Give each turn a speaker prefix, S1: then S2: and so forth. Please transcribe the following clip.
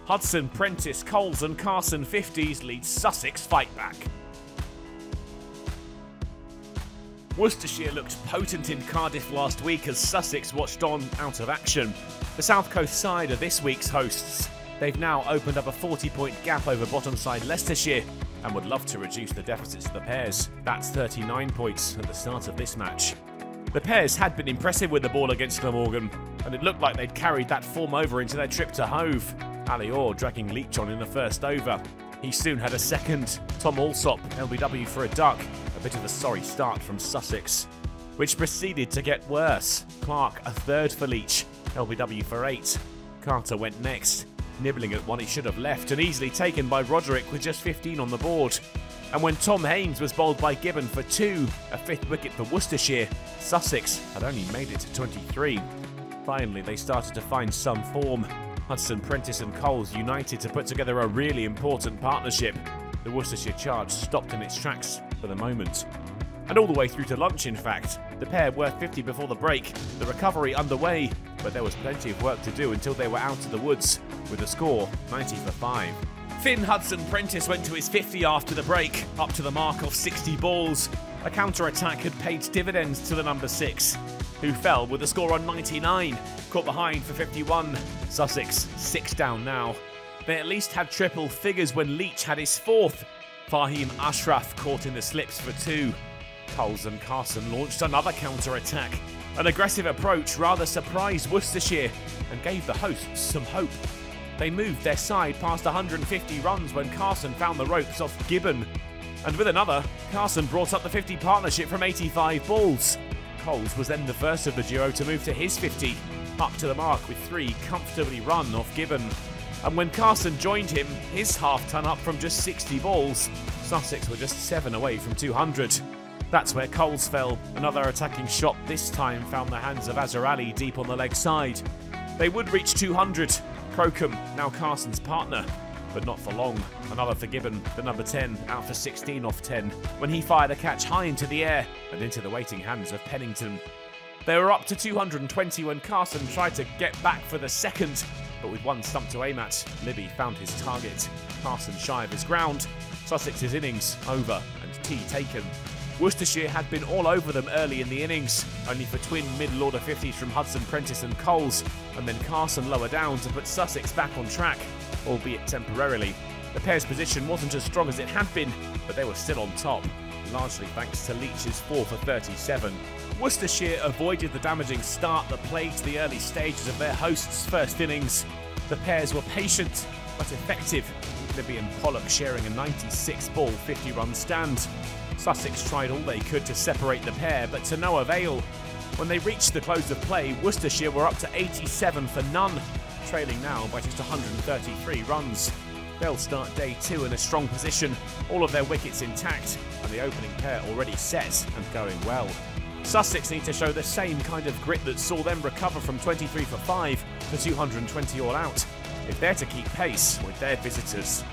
S1: Hudson, Prentice, Coles and Carson 50s lead Sussex fight back. Worcestershire looked potent in Cardiff last week as Sussex watched on out of action. The South Coast side are this week's hosts. They've now opened up a 40-point gap over bottom side Leicestershire and would love to reduce the deficits to the Pears. That's 39 points at the start of this match. The Pears had been impressive with the ball against Glamorgan, and it looked like they'd carried that form over into their trip to Hove. Ali Orr dragging Leach on in the first over. He soon had a second. Tom Alsop, LBW for a duck. A bit of a sorry start from Sussex, which proceeded to get worse. Clark a third for Leach, LBW for 8. Carter went next, nibbling at one he should have left and easily taken by Roderick with just 15 on the board. And when Tom Hames was bowled by Gibbon for 2, a 5th wicket for Worcestershire, Sussex had only made it to 23. Finally, they started to find some form. Hudson, Prentice and Coles united to put together a really important partnership. The Worcestershire charge stopped in its tracks for the moment. And all the way through to lunch, in fact. The pair were 50 before the break, the recovery underway, but there was plenty of work to do until they were out of the woods, with the score 90 for 5. Finn Hudson Prentice went to his 50 after the break, up to the mark of 60 balls. A counter-attack had paid dividends to the number 6, who fell with the score on 99, caught behind for 51. Sussex 6 down now. They at least had triple figures when Leach had his 4th. Fahim Ashraf caught in the slips for 2. Coles and Carson launched another counter-attack. An aggressive approach rather surprised Worcestershire and gave the hosts some hope. They moved their side past 150 runs when Carson found the ropes off Gibbon. And with another, Carson brought up the 50 partnership from 85 balls. Coles was then the first of the duo to move to his 50, up to the mark with 3 comfortably run off Gibbon. And when Carson joined him, his half-ton up from just 60 balls, Sussex were just 7 away from 200. That's where Coles fell. Another attacking shot this time found the hands of Azhar Ali deep on the leg side. They would reach 200. Crocombe, now Carson's partner, but not for long. Another for Gibbon, the number 10, out for 16 off 10, when he fired a catch high into the air and into the waiting hands of Pennington. They were up to 220 when Carson tried to get back for the second, but with one stump to aim at, Libby found his target. Carson shy of his ground. Sussex's innings over and tea taken. Worcestershire had been all over them early in the innings, only for twin middle order 50s from Hudson, Prentice and Coles, and then Carson lower down to put Sussex back on track, albeit temporarily. The pair's position wasn't as strong as it had been, but they were still on top, largely thanks to Leach's 4 for 37. Worcestershire avoided the damaging start that plagued the early stages of their hosts' first innings. The pairs were patient, but effective, Libby and Pollock sharing a 96-ball 50-run stand. Sussex tried all they could to separate the pair, but to no avail. When they reached the close of play, Worcestershire were up to 87 for none, trailing now by just 133 runs. They'll start day 2 in a strong position, all of their wickets intact, and the opening pair already set and going well. Sussex need to show the same kind of grit that saw them recover from 23 for 5 to 220 all out, if they're to keep pace with their visitors.